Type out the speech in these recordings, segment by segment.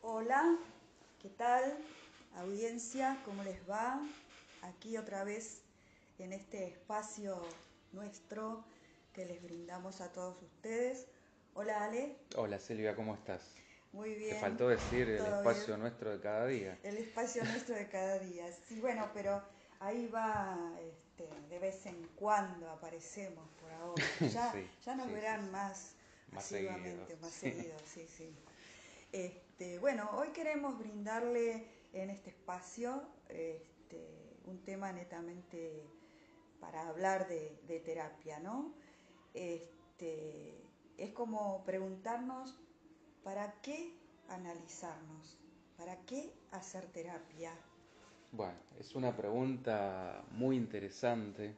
Hola, ¿qué tal? Audiencia, ¿cómo les va? Aquí otra vez en este espacio nuestro que les brindamos a todos ustedes. Hola Ale, Hola Silvia, ¿cómo estás? muy Te bien, faltó decir el ¿todo espacio bien? nuestro de cada día. El espacio nuestro de cada día. Sí, bueno, pero ahí va, de vez en cuando aparecemos por ahora. Ya, Sí, ya nos sí, sí, verán sí. más Más seguido, asiduamente, más sí. seguido, sí, sí. Bueno, hoy queremos brindarle en este espacio un tema netamente para hablar de terapia, ¿no? Es como preguntarnos ¿para qué analizarnos? ¿Para qué hacer terapia? Bueno, es una pregunta muy interesante,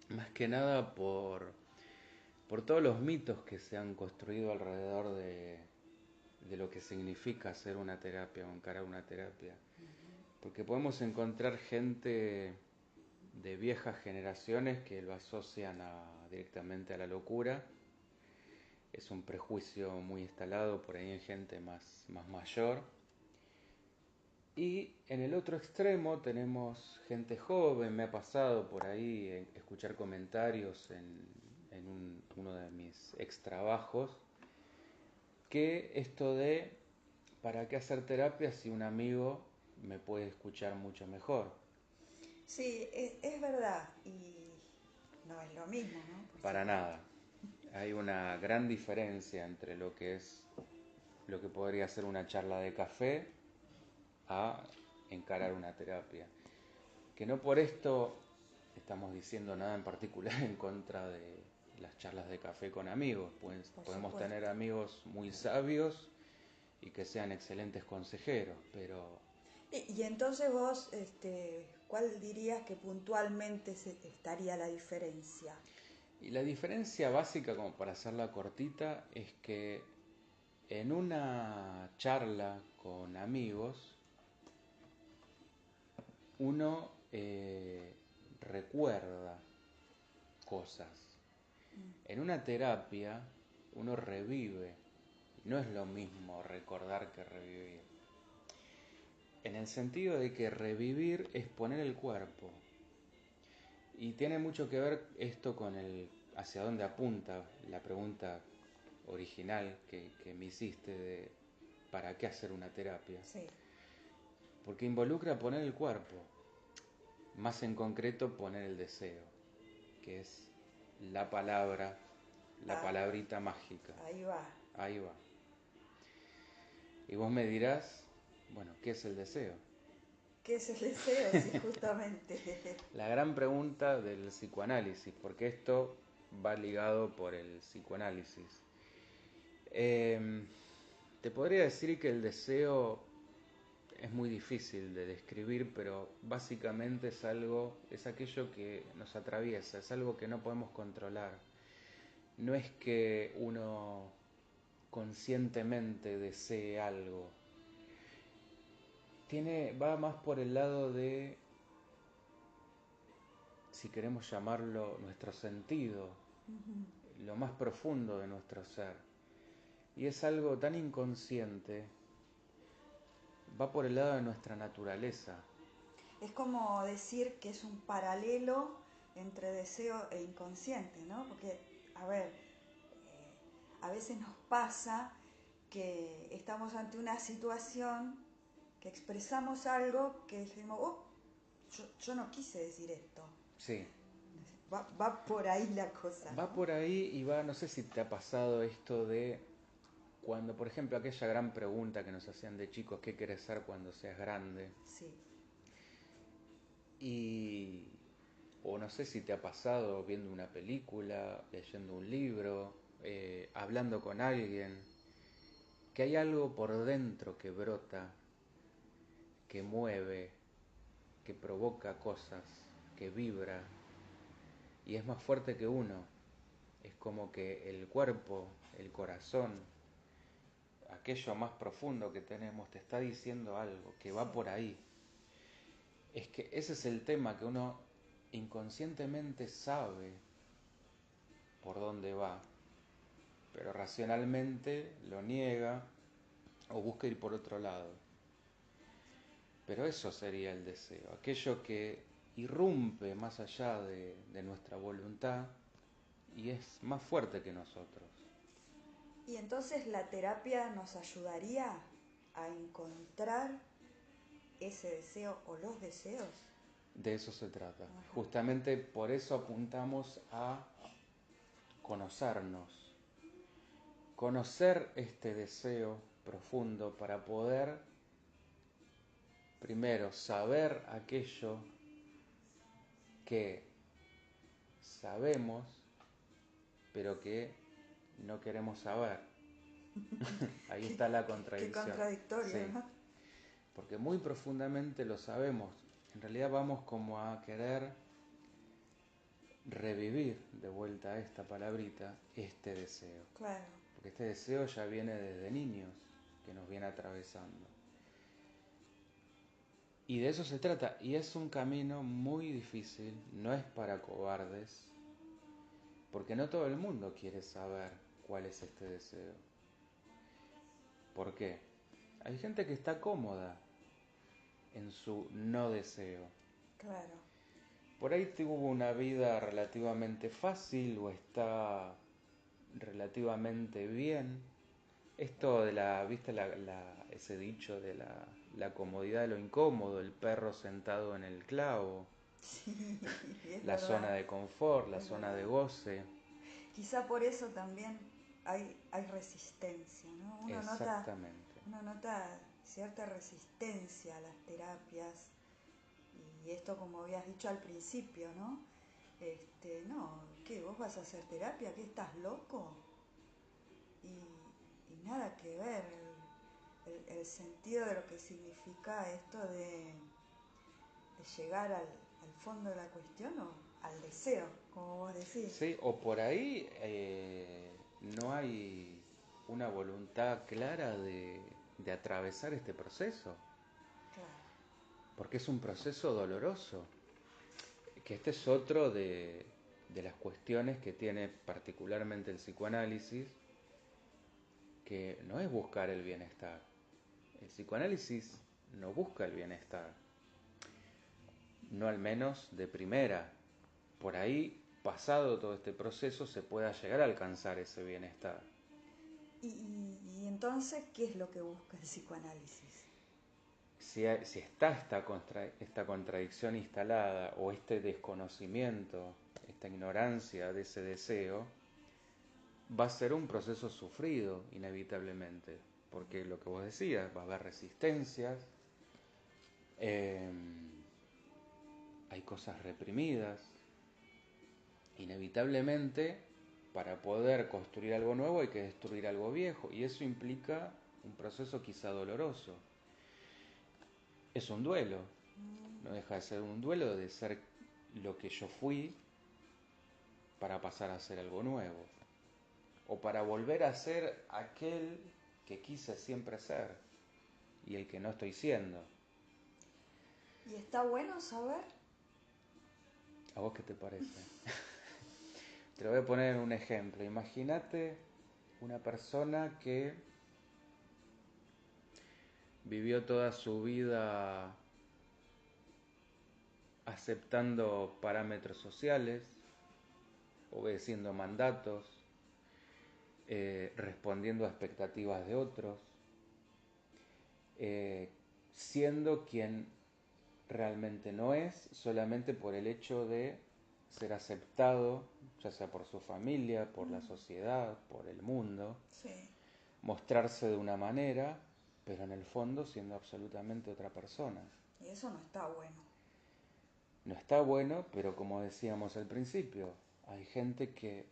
más que nada por todos los mitos que se han construido alrededor de lo que significa hacer una terapia o encarar una terapia. Porque podemos encontrar gente de viejas generaciones que lo asocian directamente a la locura. Es un prejuicio muy instalado por ahí en gente más mayor. Y en el otro extremo tenemos gente joven, me ha pasado por ahí escuchar comentarios en uno de mis ex trabajos, que esto de ¿para qué hacer terapia si un amigo me puede escuchar mucho mejor? Sí, es verdad y no es lo mismo, ¿no? Por Para supuesto. nada. Hay una gran diferencia entre lo que es lo que podría ser una charla de café a encarar una terapia. Que no por esto estamos diciendo nada en particular en contra de las charlas de café con amigos, pues Por podemos tener supuesto. amigos muy sabios y que sean excelentes consejeros, pero Y entonces vos, ¿cuál dirías que puntualmente estaría la diferencia? y la diferencia básica, como para hacerla cortita, es que en una charla con amigos uno recuerda cosas. En una terapia uno revive. No es lo mismo recordar que revivir. En el sentido de que revivir es poner el cuerpo. Y tiene mucho que ver esto con el hacia dónde apunta la pregunta original que me hiciste de ¿para qué hacer una terapia? Sí. Porque involucra poner el cuerpo, más en concreto poner el deseo, que es la palabra, la Ah, palabrita mágica. ahí va. Ahí va. Y vos me dirás, bueno, ¿qué es el deseo? ¿Qué es el deseo? Sí, justamente. La gran pregunta del psicoanálisis, porque esto va ligado por el psicoanálisis. Eh, Te podría decir que el deseo es muy difícil de describir, pero básicamente es aquello que nos atraviesa, es algo que no podemos controlar. No es que uno conscientemente desee algo. Va más por el lado de, si queremos llamarlo, nuestro sentido, lo más profundo de nuestro ser. Y es algo tan inconsciente, va por el lado de nuestra naturaleza. Es como decir que es un paralelo entre deseo e inconsciente, ¿no? Porque, a ver, a veces nos pasa que estamos ante una situación, que expresamos algo que decimos, oh, yo no quise decir esto. Sí, Va por ahí la cosa, va ¿no? por ahí y va, no sé si te ha pasado esto de cuando, por ejemplo, aquella gran pregunta que nos hacían de chicos, ¿qué quieres ser cuando seas grande? Sí. Y, o no sé si te ha pasado viendo una película, leyendo un libro, hablando con alguien, que hay algo por dentro que brota, que mueve, que provoca cosas, que vibra y es más fuerte que uno. Es como que el cuerpo, el corazón, aquello más profundo que tenemos te está diciendo algo, que va Sí. por ahí. Es que ese es el tema que uno inconscientemente sabe por dónde va, pero racionalmente lo niega o busca ir por otro lado. Pero eso sería el deseo, aquello que irrumpe más allá de nuestra voluntad y es más fuerte que nosotros. Y entonces la terapia nos ayudaría a encontrar ese deseo o los deseos. De eso se trata. Ajá. Justamente por eso apuntamos a conocernos, conocer este deseo profundo para poder primero saber aquello que sabemos pero que no queremos saber. Ahí está la contradicción. Qué contradictorio, Sí, ¿no? porque muy profundamente lo sabemos. En realidad vamos como a querer revivir de vuelta a esta palabrita, este deseo. Claro. Porque este deseo ya viene desde niños, que nos viene atravesando. Y de eso se trata, y es un camino muy difícil, no es para cobardes, porque no todo el mundo quiere saber cuál es este deseo. ¿Por qué? Hay gente que está cómoda en su no deseo. Claro. Por ahí tuvo una vida relativamente fácil o está relativamente bien. Esto de ¿viste ese dicho de la comodidad de lo incómodo, el perro sentado en el clavo, Sí, es la verdad, zona de confort, la es zona verdad. de goce? Quizá por eso también hay resistencia, ¿no? Exactamente. Uno nota cierta resistencia a las terapias y esto como habías dicho al principio, ¿no? No, ¿qué? ¿Vos vas a hacer terapia? ¿Qué? ¿Estás loco? Y nada que ver el sentido de lo que significa esto de llegar al fondo de la cuestión o al deseo, como vos decís. Sí, o por ahí no hay una voluntad clara de atravesar este proceso, Claro. porque es un proceso doloroso, que este es otro de las cuestiones que tiene particularmente el psicoanálisis, que no es buscar el bienestar. El psicoanálisis no busca el bienestar, no al menos de primera. Por ahí, pasado todo este proceso, se pueda llegar a alcanzar ese bienestar. Y entonces, ¿qué es lo que busca el psicoanálisis? Si está esta contradicción instalada o este desconocimiento, esta ignorancia de ese deseo, va a ser un proceso sufrido inevitablemente, porque lo que vos decías, va a haber resistencias, eh, hay cosas reprimidas, inevitablemente para poder construir algo nuevo hay que destruir algo viejo y eso implica un proceso quizá doloroso. Es un duelo, no deja de ser un duelo de ser lo que yo fui para pasar a ser algo nuevo o para volver a ser aquel que quise siempre ser y el que no estoy siendo. ¿Y está bueno saber? ¿A vos qué te parece? Te lo voy a poner en un ejemplo. Imagínate una persona que vivió toda su vida aceptando parámetros sociales, obedeciendo mandatos, respondiendo a expectativas de otros, eh, siendo quien realmente no es, solamente por el hecho de ser aceptado, ya sea por su familia, por la sociedad, por el mundo, Sí. mostrarse de una manera, pero en el fondo siendo absolutamente otra persona. Y eso no está bueno. No está bueno, pero como decíamos al principio, hay gente que,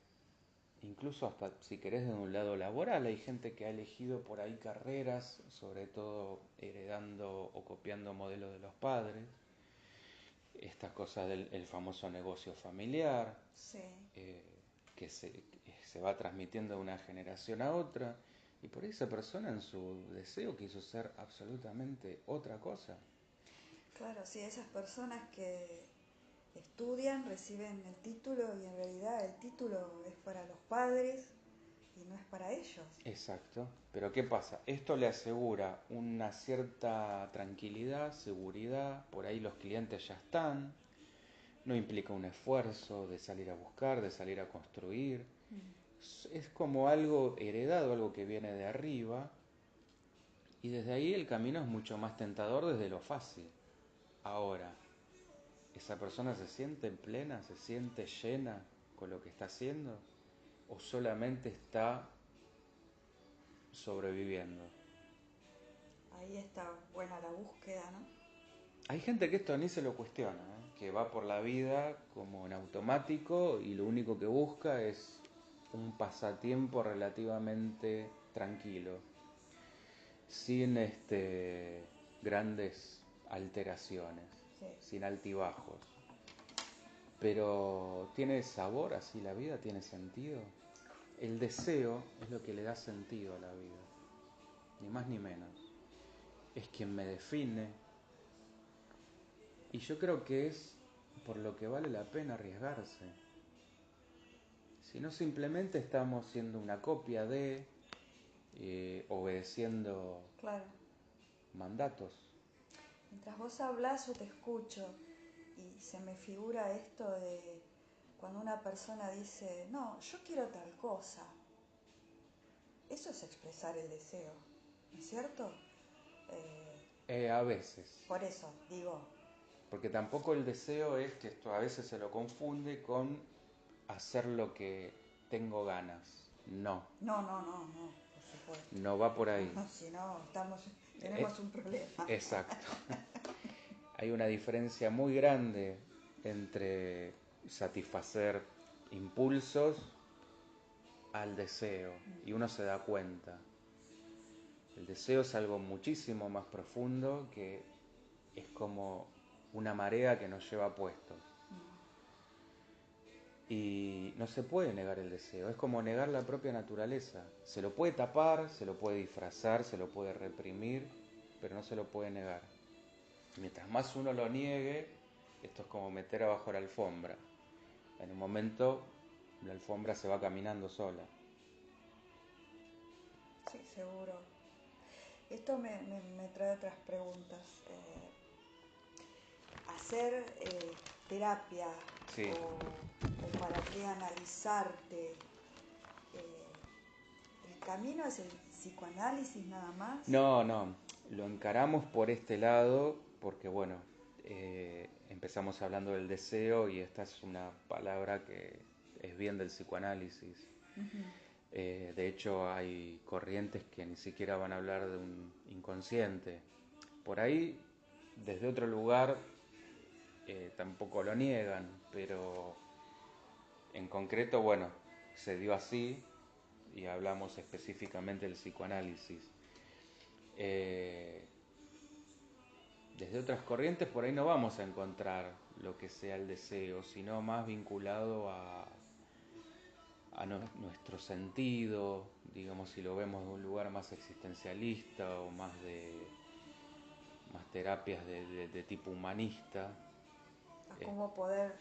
incluso hasta si querés de un lado laboral, hay gente que ha elegido por ahí carreras, sobre todo heredando o copiando modelos de los padres, estas cosas del el famoso negocio familiar, Sí. eh, que se va transmitiendo de una generación a otra, y por ahí esa persona en su deseo quiso ser absolutamente otra cosa. Claro, sí, esas personas que estudian, reciben el título y en realidad el título es para los padres y no es para ellos. Exacto. Pero ¿qué pasa? Esto le asegura una cierta tranquilidad, seguridad, por ahí los clientes ya están, no implica un esfuerzo de salir a buscar, de salir a construir. Es como algo heredado, algo que viene de arriba, y desde ahí el camino es mucho más tentador desde lo fácil. Ahora, ¿esa persona se siente plena, se siente llena con lo que está haciendo? ¿O solamente está sobreviviendo? Ahí está buena la búsqueda, ¿no? Hay gente que esto ni se lo cuestiona, ¿eh? Que va por la vida como en automático y lo único que busca es un pasatiempo relativamente tranquilo, sin grandes alteraciones, Sí. sin altibajos. Pero ¿tiene sabor así la vida? ¿Tiene sentido? El deseo es lo que le da sentido a la vida, ni más ni menos. Es quien me define y yo creo que es por lo que vale la pena arriesgarse. Si no, simplemente estamos siendo una copia de, obedeciendo Claro. mandatos. Mientras vos hablas, yo te escucho y se me figura esto de cuando una persona dice, no, yo quiero tal cosa. Eso es expresar el deseo, ¿no es cierto? A veces. Por eso digo, Porque tampoco el deseo es que esto a veces se lo confunde con hacer lo que tengo ganas. No, no, por supuesto. no va por ahí. Si no, Eh, tenemos un problema. exacto. Hay una diferencia muy grande entre satisfacer impulsos al deseo y uno se da cuenta. El deseo es algo muchísimo más profundo que es como una marea que nos lleva puestos. Y no se puede negar el deseo, es como negar la propia naturaleza. Se lo puede tapar, se lo puede disfrazar, se lo puede reprimir, pero no se lo puede negar. Mientras más uno lo niegue, esto es como meter abajo la alfombra. En un momento la alfombra se va caminando sola. Sí, seguro. Esto me trae otras preguntas. Hacer terapia Sí. o para qué analizarte. ¿El camino es el psicoanálisis nada más? No, no, lo encaramos por este lado porque, bueno, empezamos hablando del deseo y esta es una palabra que es bien del psicoanálisis. Uh-huh. De hecho, hay corrientes que ni siquiera van a hablar de un inconsciente. Por ahí, desde otro lugar, tampoco lo niegan, pero en concreto, bueno, se dio así y hablamos específicamente del psicoanálisis. Eh, Desde otras corrientes por ahí no vamos a encontrar lo que sea el deseo, sino más vinculado a nuestro sentido, digamos si lo vemos de un lugar más existencialista o más terapias de tipo humanista. A Eh, cómo poder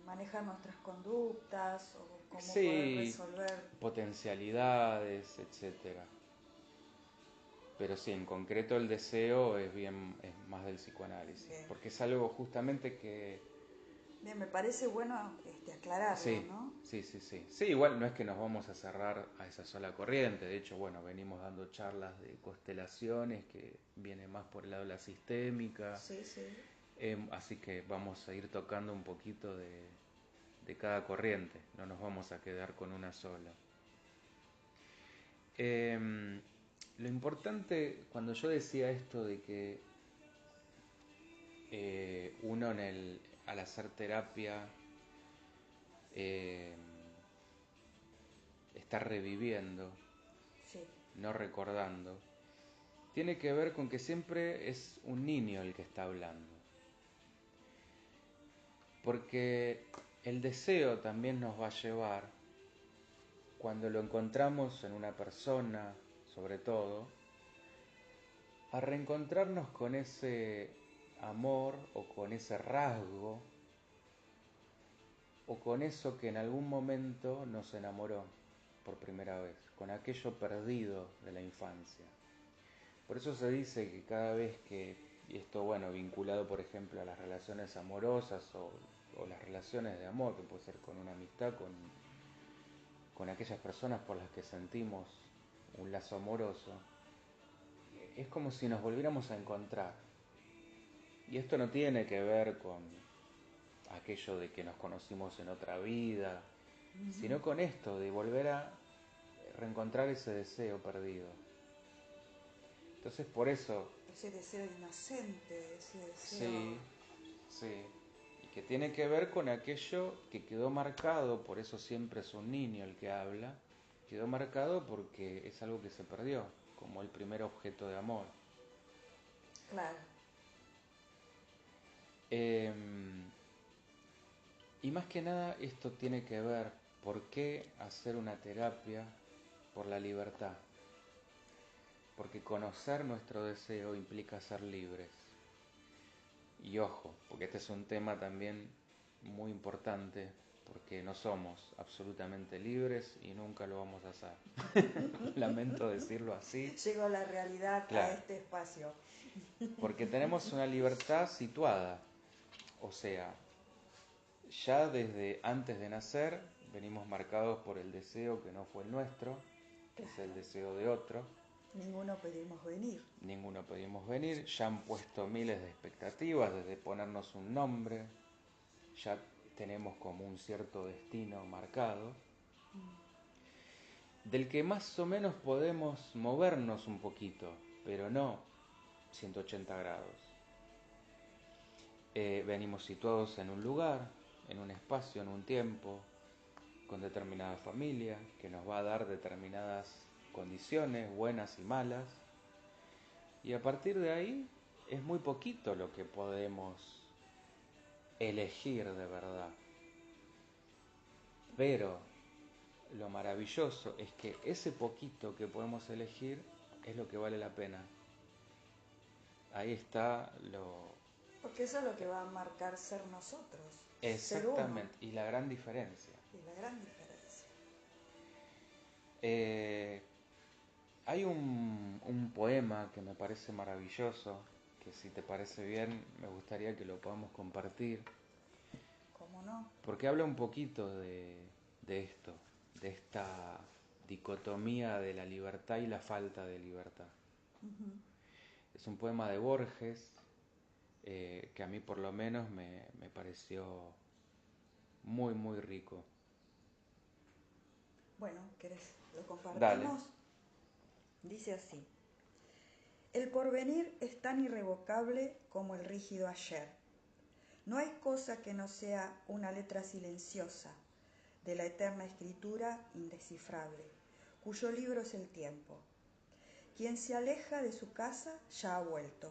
manejar nuestras conductas o cómo poder sí, resolver. potencialidades, etcétera. Pero sí, en concreto el deseo es más del psicoanálisis, Bien. porque es algo justamente que Bien, me parece bueno aclararlo, sí, ¿no? sí, sí, sí. Sí, igual no es que nos vamos a cerrar a esa sola corriente. De hecho, bueno, venimos dando charlas de constelaciones que viene más por el lado de la sistémica. Sí, sí. Así que vamos a ir tocando un poquito de cada corriente. No nos vamos a quedar con una sola. Em, lo importante cuando yo decía esto de que uno al hacer terapia em, está reviviendo, Sí. no recordando, tiene que ver con que siempre es un niño el que está hablando. Porque el deseo también nos va a llevar, cuando lo encontramos en una persona, sobre todo, a reencontrarnos con ese amor o con ese rasgo o con eso que en algún momento nos enamoró. por primera vez, con aquello perdido de la infancia. Por eso se dice que cada vez que, y esto bueno, vinculado por ejemplo a las relaciones amorosas o las relaciones de amor, que puede ser con una amistad, con aquellas personas por las que sentimos un lazo amoroso, es como si nos volviéramos a encontrar. Y esto no tiene que ver con aquello de que nos conocimos en otra vida, sino con esto de volver a reencontrar ese deseo perdido. Entonces por eso... Ese deseo inocente, ese deseo... Sí, sí. Y que tiene que ver con aquello que quedó marcado, por eso siempre es un niño el que habla, quedó marcado porque es algo que se perdió, como el primer objeto de amor. Claro. Y más que nada esto tiene que ver por qué hacer una terapia por la libertad. Porque conocer nuestro deseo implica ser libres. Y ojo, porque este es un tema también muy importante, porque no somos absolutamente libres y nunca lo vamos a hacer. Lamento decirlo así. Llegó la realidad Claro. a este espacio. Porque tenemos una libertad situada. O sea, ya desde antes de nacer venimos marcados por el deseo que no fue el nuestro, que es el deseo de otro. Ninguno pedimos venir. Ninguno pedimos venir, ya han puesto miles de expectativas, desde ponernos un nombre, ya tenemos como un cierto destino marcado, del que más o menos podemos movernos un poquito, pero no 180 grados. Venimos situados en un lugar, en un espacio, en un tiempo, con determinada familia, que nos va a dar determinadas condiciones, buenas y malas, y a partir de ahí es muy poquito lo que podemos elegir de verdad. Pero lo maravilloso es que ese poquito que podemos elegir es lo que vale la pena. Ahí está lo... Porque eso es lo que va a marcar ser nosotros. Exactamente, Ser uno. y la gran diferencia. Y la gran diferencia. Hay un poema que me parece maravilloso, que si te parece bien me gustaría que lo podamos compartir. ¿Cómo no? Porque habla un poquito de esto, de esta dicotomía de la libertad y la falta de libertad. Uh-huh. Es un poema de Borges que a mí por lo menos me pareció muy, muy rico. Bueno, ¿querés? ¿Lo compartimos? Dale. Dice así. El porvenir es tan irrevocable como el rígido ayer. No hay cosa que no sea una letra silenciosa de la eterna escritura indescifrable, cuyo libro es el tiempo. Quien se aleja de su casa ya ha vuelto.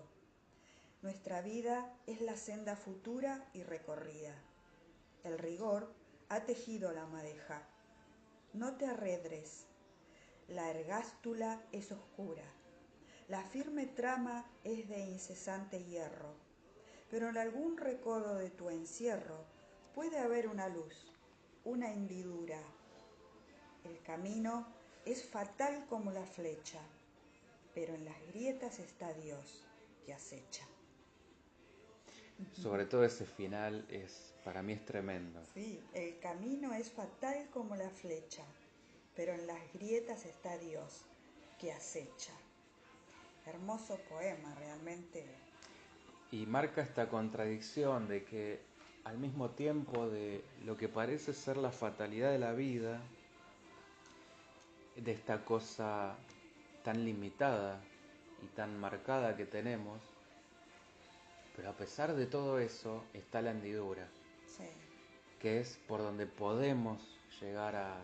Nuestra vida es la senda futura y recorrida. El rigor ha tejido la madeja. No te arredres. La ergástula es oscura. La firme trama es de incesante hierro. Pero en algún recodo de tu encierro puede haber una luz, una hendidura. El camino es fatal como la flecha, pero en las grietas está Dios que acecha. Sobre todo ese final para mí es tremendo. Sí, el camino es fatal como la flecha, pero en las grietas está Dios que acecha. Hermoso poema, realmente. Y marca esta contradicción de que al mismo tiempo de lo que parece ser la fatalidad de la vida, de esta cosa tan limitada y tan marcada que tenemos, pero a pesar de todo eso está la hendidura, Sí. que es por donde podemos llegar a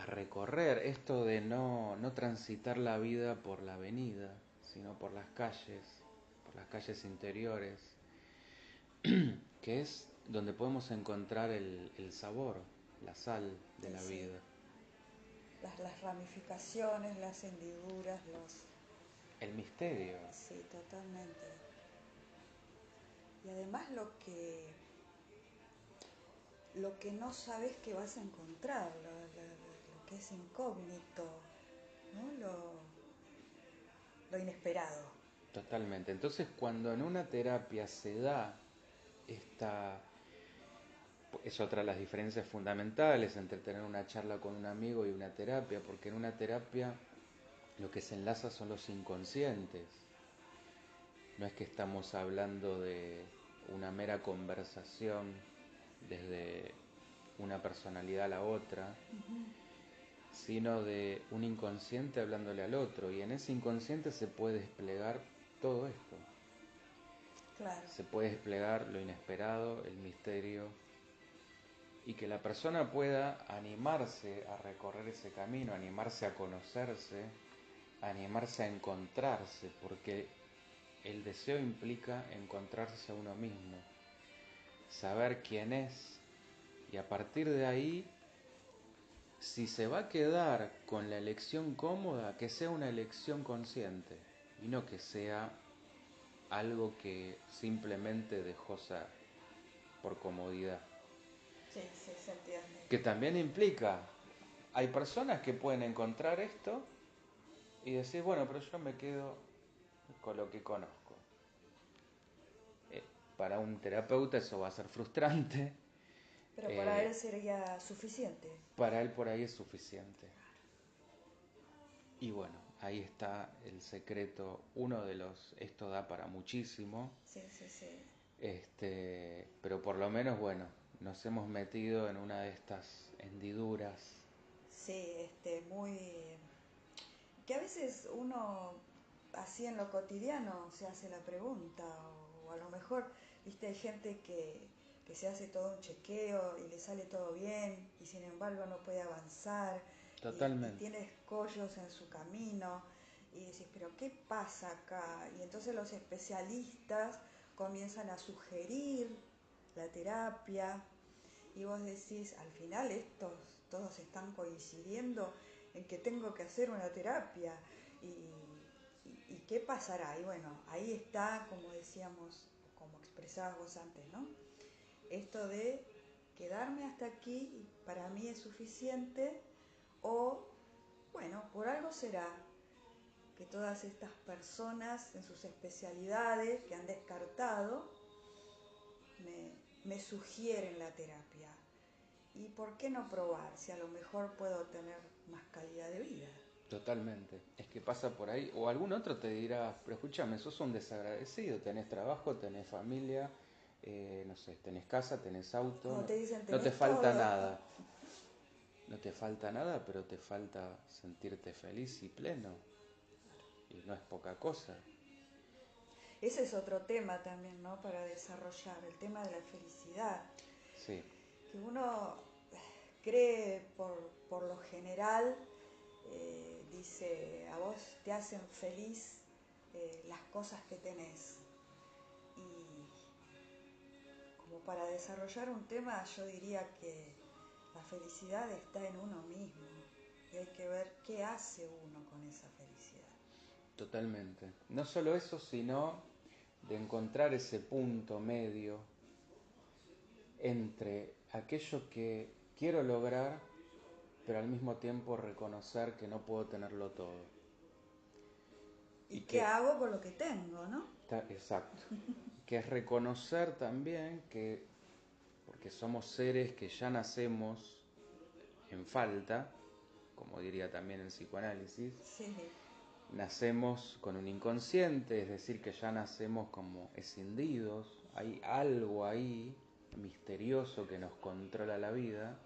recorrer esto de no transitar la vida por la avenida, sino por las calles interiores, que es donde podemos encontrar el sabor, la sal de la Sí. vida. Las ramificaciones, las hendiduras, El misterio. Sí, totalmente. Y además lo que lo que no sabes que vas a encontrar, lo que es incógnito, ¿no? Lo inesperado. Totalmente. Entonces, cuando en una terapia se da esta... Es otra de las diferencias fundamentales entre tener una charla con un amigo y una terapia, porque en una terapia lo que se enlaza son los inconscientes. No es que estamos hablando de una mera conversación desde una personalidad a la otra, sino de un inconsciente hablándole al otro. Y en ese inconsciente se puede desplegar todo esto. Claro. Se puede desplegar lo inesperado, el misterio, y que la persona pueda animarse a recorrer ese camino, animarse a conocerse, animarse a encontrarse, porque el deseo implica encontrarse a uno mismo, saber quién es, y a partir de ahí, si se va a quedar con la elección cómoda, que sea una elección consciente, y no que sea algo que simplemente dejó ser por comodidad. Sí, sí, se entiende. Que también implica, hay personas que pueden encontrar esto y decir, bueno, pero yo me quedo con lo que conozco. Para un terapeuta eso va a ser frustrante, Pero para él sería suficiente. para él por ahí es suficiente. Y bueno, ahí está el secreto, uno de los, esto da para muchísimo, Sí, sí, sí. pero por lo menos, bueno, nos hemos metido en una de estas hendiduras. Sí, muy... Que a veces uno, así en lo cotidiano, se hace la pregunta, o a lo mejor, viste, hay gente que se hace todo un chequeo y le sale todo bien, y sin embargo no puede avanzar, y Totalmente. tiene escollos en su camino, y decís, pero ¿qué pasa acá? Y entonces los especialistas comienzan a sugerir la terapia, y vos decís, al final estos todos están coincidiendo en que tengo que hacer una terapia y qué pasará. Y bueno, ahí está, como decíamos, como expresabas vos antes, ¿no? Esto de quedarme hasta aquí y para mí es suficiente, o bueno, por algo será que todas estas personas en sus especialidades que han descartado me sugieren la terapia. ¿Y por qué no probar si a lo mejor puedo tener más calidad de vida? Totalmente. Es que pasa por ahí. O algún otro te dirá, pero escúchame, sos un desagradecido, tenés trabajo, tenés familia, no sé, tenés casa, tenés auto, Como te dicen, no te tenés falta todo. nada. No te falta nada, pero te falta sentirte feliz y pleno. Y no es poca cosa. Ese es otro tema también, ¿no? Para desarrollar, el tema de la felicidad. Sí, Que uno cree por lo general, dice, a vos te hacen feliz las cosas que tenés. Y como para desarrollar un tema, yo diría que la felicidad está en uno mismo y hay que ver qué hace uno con esa felicidad. totalmente. No solo eso, sino de encontrar ese punto medio entre aquello que quiero lograr, pero al mismo tiempo reconocer que no puedo tenerlo todo. ¿Y Y qué que, hago con lo que tengo, no? exacto, que es reconocer también que, porque somos seres que ya nacemos en falta, como diría también el psicoanálisis, Sí, nacemos con un inconsciente, es decir, que ya nacemos como escindidos, hay algo ahí misterioso que nos controla la vida.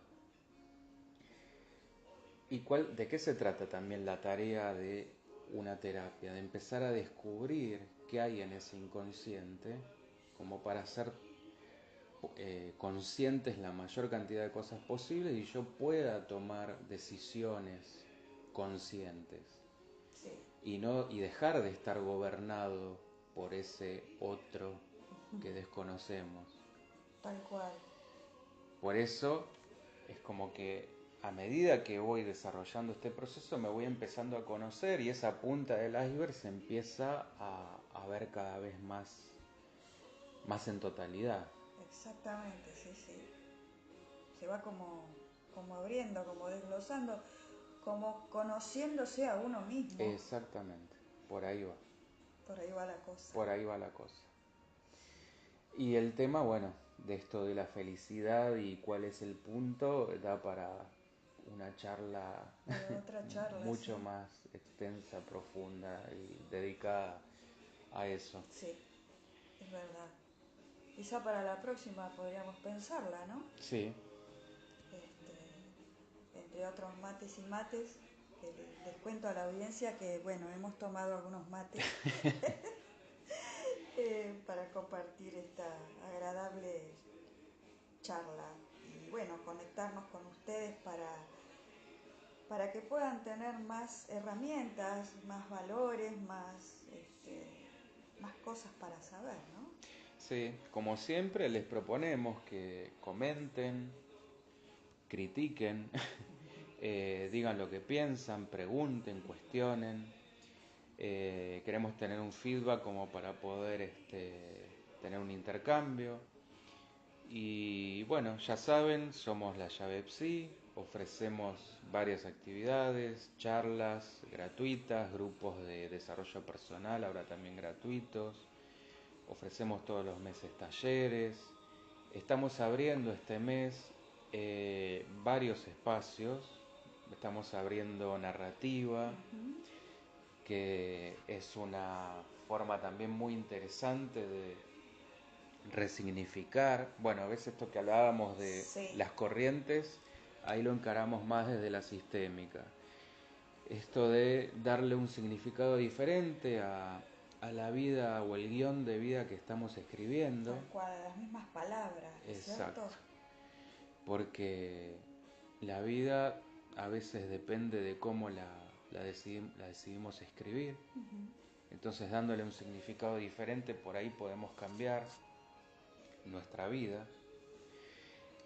¿Y de qué se trata también la tarea de una terapia? De empezar a descubrir qué hay en ese inconsciente, como para ser conscientes la mayor cantidad de cosas posibles y yo pueda tomar decisiones conscientes sí, y dejar de estar gobernado por ese otro que desconocemos. tal cual. Por eso es como que a medida que voy desarrollando este proceso me voy empezando a conocer y esa punta del iceberg se empieza a ver cada vez más en totalidad. Exactamente, sí, sí. se va como abriendo, como desglosando, como conociéndose a uno mismo. Exactamente, por ahí va. Por ahí va la cosa. Por ahí va la cosa. Y el tema, bueno, de esto de la felicidad y cuál es el punto, da para una charla Otra charla, mucho sí. más extensa, profunda y dedicada a eso. Sí, es verdad. Quizá para la próxima podríamos pensarla, ¿no? Sí, Entre otros mates y mates, que les cuento a la audiencia que, bueno, hemos tomado algunos mates para compartir esta agradable charla y, bueno, conectarnos con ustedes para que puedan tener más herramientas, más valores, más cosas para saber, ¿no? sí, como siempre les proponemos que comenten, critiquen, digan lo que piensan, pregunten, cuestionen. Queremos tener un feedback como para poder tener un intercambio. Y bueno, ya saben, somos la llave Psi, ofrecemos varias actividades, charlas gratuitas, grupos de desarrollo personal, ahora también gratuitos. Ofrecemos todos los meses talleres. Estamos abriendo este mes varios espacios. Estamos abriendo narrativa, que es una forma también muy interesante de resignificar. Bueno, a veces esto que hablábamos de Sí. las corrientes, ahí lo encaramos más desde la sistémica. Esto de darle un significado diferente a la vida o el guión de vida que estamos escribiendo. Tal cual, las mismas palabras, Exacto. ¿cierto? Porque la vida a veces depende de cómo la decidimos escribir. Entonces, dándole un significado diferente, por ahí podemos cambiar nuestra vida.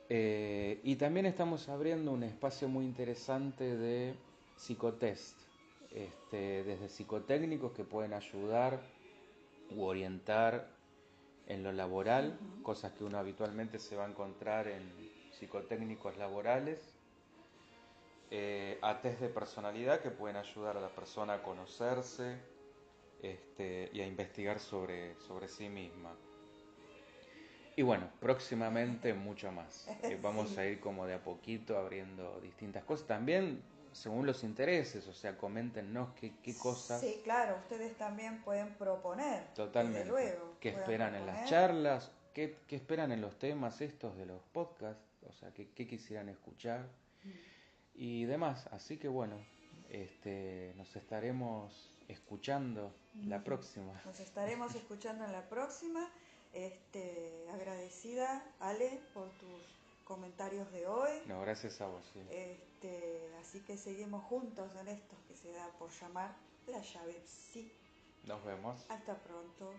Y también estamos abriendo un espacio muy interesante de psicotest, desde psicotécnicos que pueden ayudar u orientar en lo laboral, cosas que uno habitualmente se va a encontrar en psicotécnicos laborales, a test de personalidad que pueden ayudar a la persona a conocerse y a investigar sobre sí misma. Y bueno, próximamente mucho más. Vamos Sí. a ir como de a poquito abriendo distintas cosas. También según los intereses, o sea, coméntenos qué cosas Sí, claro, ustedes también pueden proponer, desde totalmente, luego, qué pueden esperan en las proponer. charlas, qué esperan en los temas estos de los podcasts, o sea, qué quisieran escuchar y demás. Así que bueno, nos estaremos escuchando la próxima. Nos estaremos escuchando en la próxima. Agradecida, Ale, por tus comentarios de hoy. No, gracias a vos. Sí. Así que seguimos juntos en esto que se da por llamar la llave Psi. Nos vemos. Hasta pronto.